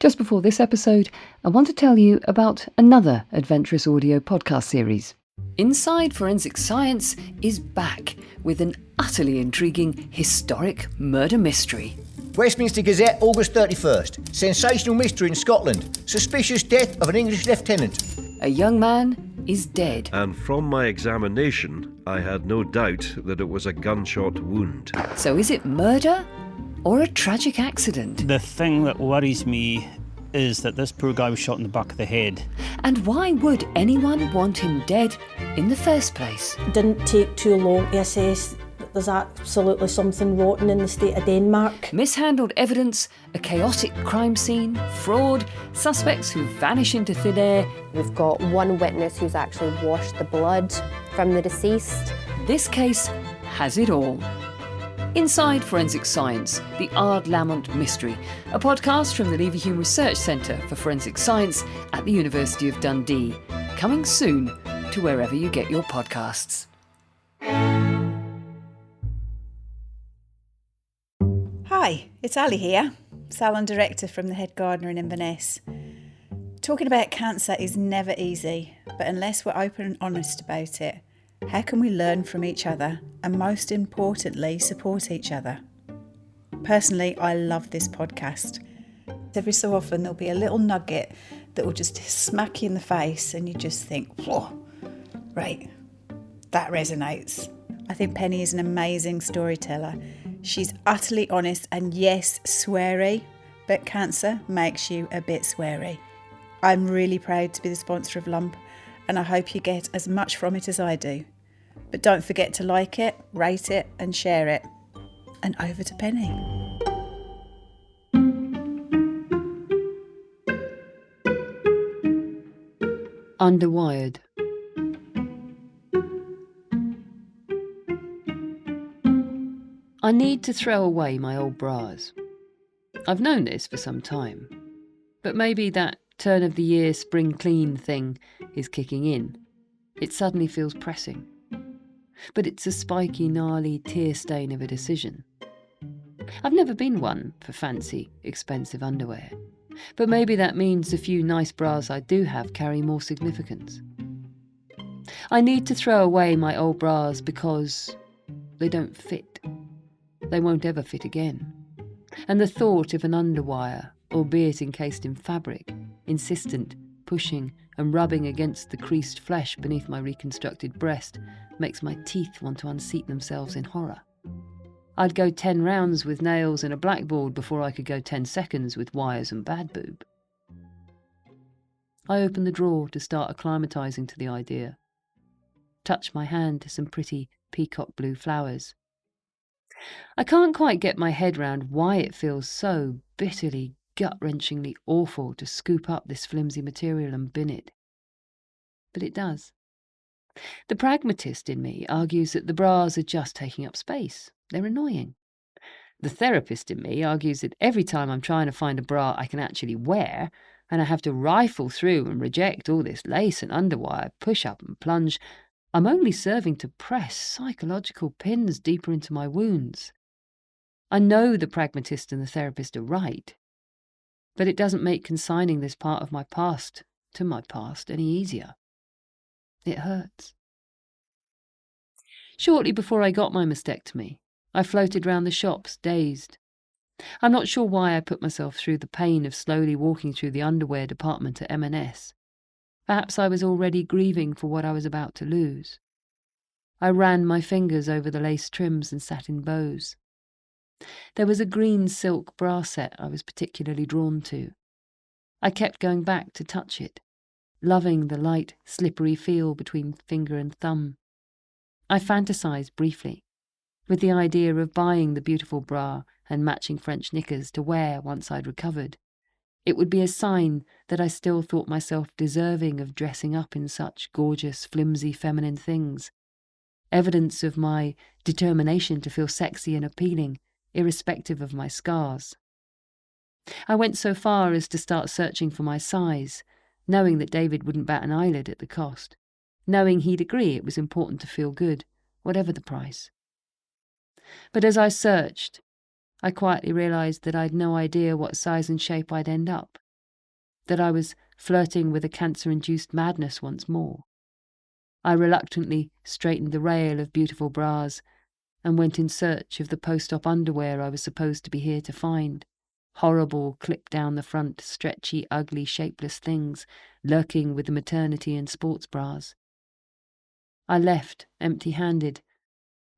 Just before this episode, I want to tell you about another adventurous audio podcast series. Inside Forensic Science is back with an utterly intriguing historic murder mystery. Westminster Gazette, August 31st. Sensational mystery in Scotland. Suspicious death of an English lieutenant. A young man is dead. And from my examination, I had no doubt that it was a gunshot wound. So is it murder or a tragic accident? The thing that worries me is that this poor guy was shot in the back of the head. And why would anyone want him dead in the first place? Didn't take too long to assess that there's absolutely something rotten in the state of Denmark. Mishandled evidence, a chaotic crime scene, fraud, suspects who vanish into thin air. We've got one witness who's actually washed the blood from the deceased. This case has it all. Inside Forensic Science, the Ard Lamont Mystery, a podcast from the Leverhulme Research Centre for Forensic Science at the University of Dundee. Coming soon to wherever you get your podcasts. Hi, it's Ali here, salon director from the Head Gardener in Inverness. Talking about cancer is never easy, but unless we're open and honest about it, how can we learn from each other and, most importantly, support each other? Personally, I love this podcast. Every so often there'll be a little nugget that will just smack you in the face and you just think, whoa, right, that resonates. I think Pennie is an amazing storyteller. She's utterly honest and yes, sweary, but cancer makes you a bit sweary. I'm really proud to be the sponsor of Lump and I hope you get as much from it as I do. But don't forget to like it, rate it and share it. And over to Pennie. Underwired. I need to throw away my old bras. I've known this for some time, but maybe that turn of the year spring clean thing is kicking in. It suddenly feels pressing. But it's a spiky, gnarly tear stain of a decision. I've never been one for fancy, expensive underwear, but maybe that means the few nice bras I do have carry more significance. I need to throw away my old bras because they don't fit. They won't ever fit again. And the thought of an underwire, albeit encased in fabric, insistent, pushing and rubbing against the creased flesh beneath my reconstructed breast, makes my teeth want to unseat themselves in horror. I'd go 10 rounds with nails and a blackboard before I could go 10 seconds with wires and bad boob. I open the drawer to start acclimatising to the idea. Touch my hand to some pretty peacock blue flowers. I can't quite get my head round why it feels so bitterly, gut-wrenchingly awful to scoop up this flimsy material and bin it. But it does. The pragmatist in me argues that the bras are just taking up space. They're annoying. The therapist in me argues that every time I'm trying to find a bra I can actually wear, and I have to rifle through and reject all this lace and underwire, push up and plunge, I'm only serving to press psychological pins deeper into my wounds. I know the pragmatist and the therapist are right, but it doesn't make consigning this part of my past to my past any easier. It hurts. Shortly before I got my mastectomy, I floated round the shops, dazed. I'm not sure why I put myself through the pain of slowly walking through the underwear department at M&S. Perhaps I was already grieving for what I was about to lose. I ran my fingers over the lace trims and satin bows. There was a green silk bra set I was particularly drawn to. I kept going back to touch it, loving the light, slippery feel between finger and thumb. I fantasised briefly, with the idea of buying the beautiful bra and matching French knickers to wear once I'd recovered. It would be a sign that I still thought myself deserving of dressing up in such gorgeous, flimsy feminine things. Evidence of my determination to feel sexy and appealing, irrespective of my scars. I went so far as to start searching for my size, knowing that David wouldn't bat an eyelid at the cost, knowing he'd agree it was important to feel good, whatever the price. But as I searched, I quietly realised that I'd no idea what size and shape I'd end up, that I was flirting with a cancer-induced madness once more. I reluctantly straightened the rail of beautiful bras and went in search of the post-op underwear I was supposed to be here to find. Horrible, clip-down-the-front, stretchy, ugly, shapeless things lurking with the maternity and sports bras. I left empty-handed,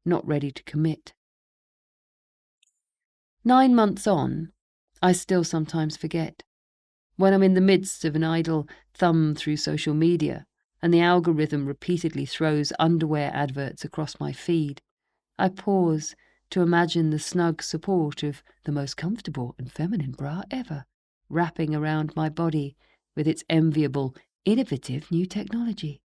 not ready to commit. 9 months on, I still sometimes forget. When I'm in the midst of an idle thumb through social media and the algorithm repeatedly throws underwear adverts across my feed, I pause to imagine the snug support of the most comfortable and feminine bra ever, wrapping around my body with its enviable, innovative new technology.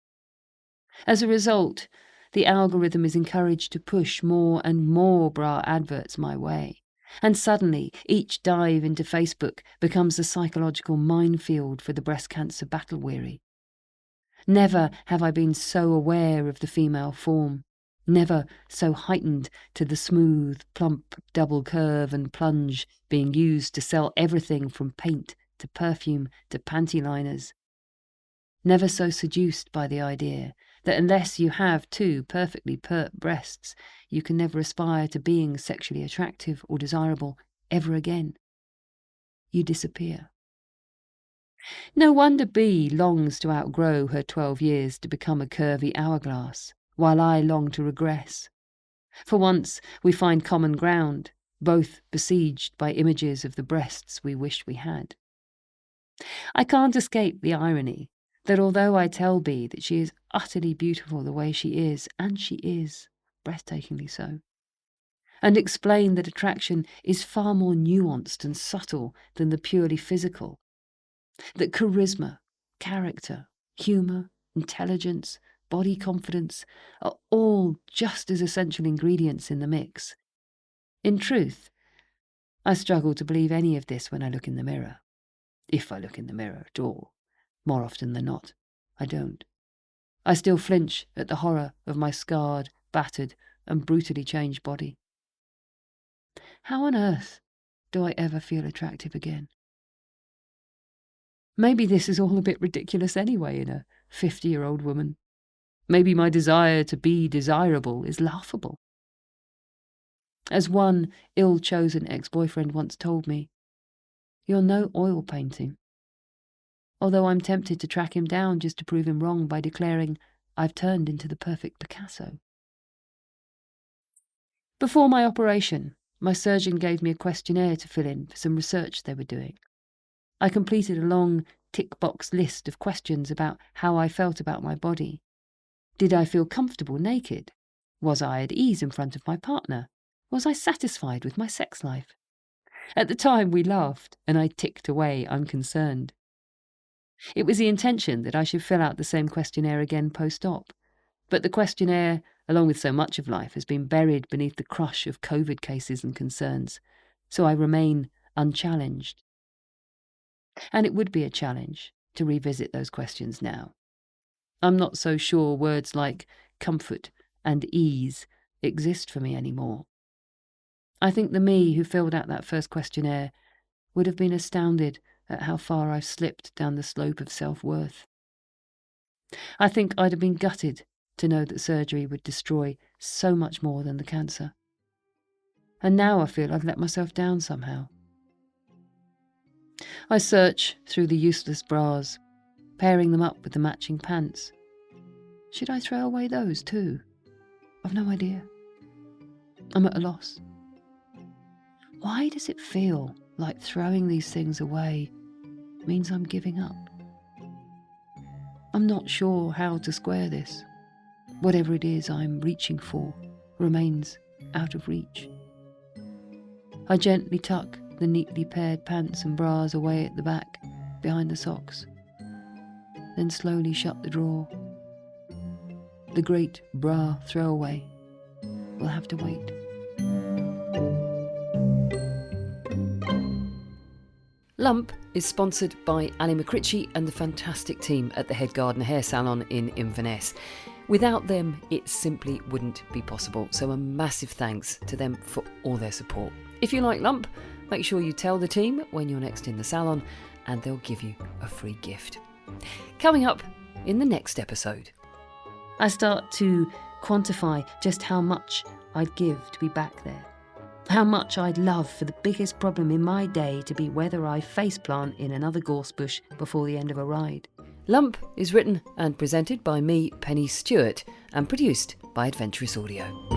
As a result, the algorithm is encouraged to push more and more bra adverts my way. And suddenly, each dive into Facebook becomes a psychological minefield for the breast cancer battle-weary. Never have I been so aware of the female form, never so heightened to the smooth, plump double curve and plunge being used to sell everything from paint to perfume to panty liners. Never so seduced by the idea that unless you have 2 perfectly pert breasts, you can never aspire to being sexually attractive or desirable ever again. You disappear. No wonder B longs to outgrow her 12 years to become a curvy hourglass, while I long to regress. For once we find common ground, both besieged by images of the breasts we wish we had. I can't escape the irony that although I tell B that she is utterly beautiful the way she is, and she is, breathtakingly so, and explain that attraction is far more nuanced and subtle than the purely physical, that charisma, character, humour, intelligence, body confidence are all just as essential ingredients in the mix. In truth, I struggle to believe any of this when I look in the mirror. If I look in the mirror at all. More often than not, I don't. I still flinch at the horror of my scarred, battered, and brutally changed body. How on earth do I ever feel attractive again? Maybe this is all a bit ridiculous anyway in a 50-year-old woman. Maybe my desire to be desirable is laughable. As one ill-chosen ex-boyfriend once told me, "You're no oil painting." Although I'm tempted to track him down just to prove him wrong by declaring I've turned into the perfect Picasso. Before my operation, my surgeon gave me a questionnaire to fill in for some research they were doing. I completed a long tick-box list of questions about how I felt about my body. Did I feel comfortable naked? Was I at ease in front of my partner? Was I satisfied with my sex life? At the time we laughed, and I ticked away unconcerned. It was the intention that I should fill out the same questionnaire again post-op, but the questionnaire, along with so much of life, has been buried beneath the crush of COVID cases and concerns, so I remain unchallenged. And it would be a challenge to revisit those questions now. I'm not so sure words like comfort and ease exist for me anymore. I think the me who filled out that first questionnaire would have been astounded at how far I've slipped down the slope of self-worth. I think I'd have been gutted to know that surgery would destroy so much more than the cancer. And now I feel I've let myself down somehow. I search through the useless bras, pairing them up with the matching pants. Should I throw away those too? I've no idea. I'm at a loss. Why does it feel like throwing these things away means I'm giving up? I'm not sure how to square this. Whatever it is I'm reaching for remains out of reach. I gently tuck the neatly paired pants and bras away at the back, behind the socks, then slowly shut the drawer. The great bra throwaway will have to wait. Lump is sponsored by Ali McCritchie and the fantastic team at the Head Gardener Hair Salon in Inverness. Without them, it simply wouldn't be possible, so a massive thanks to them for all their support. If you like Lump, make sure you tell the team when you're next in the salon, and they'll give you a free gift. Coming up in the next episode, I start to quantify just how much I'd give to be back there. How much I'd love for the biggest problem in my day to be whether I faceplant in another gorse bush before the end of a ride. Lump is written and presented by me, Pennie Stuart, and produced by Adventurous Audio.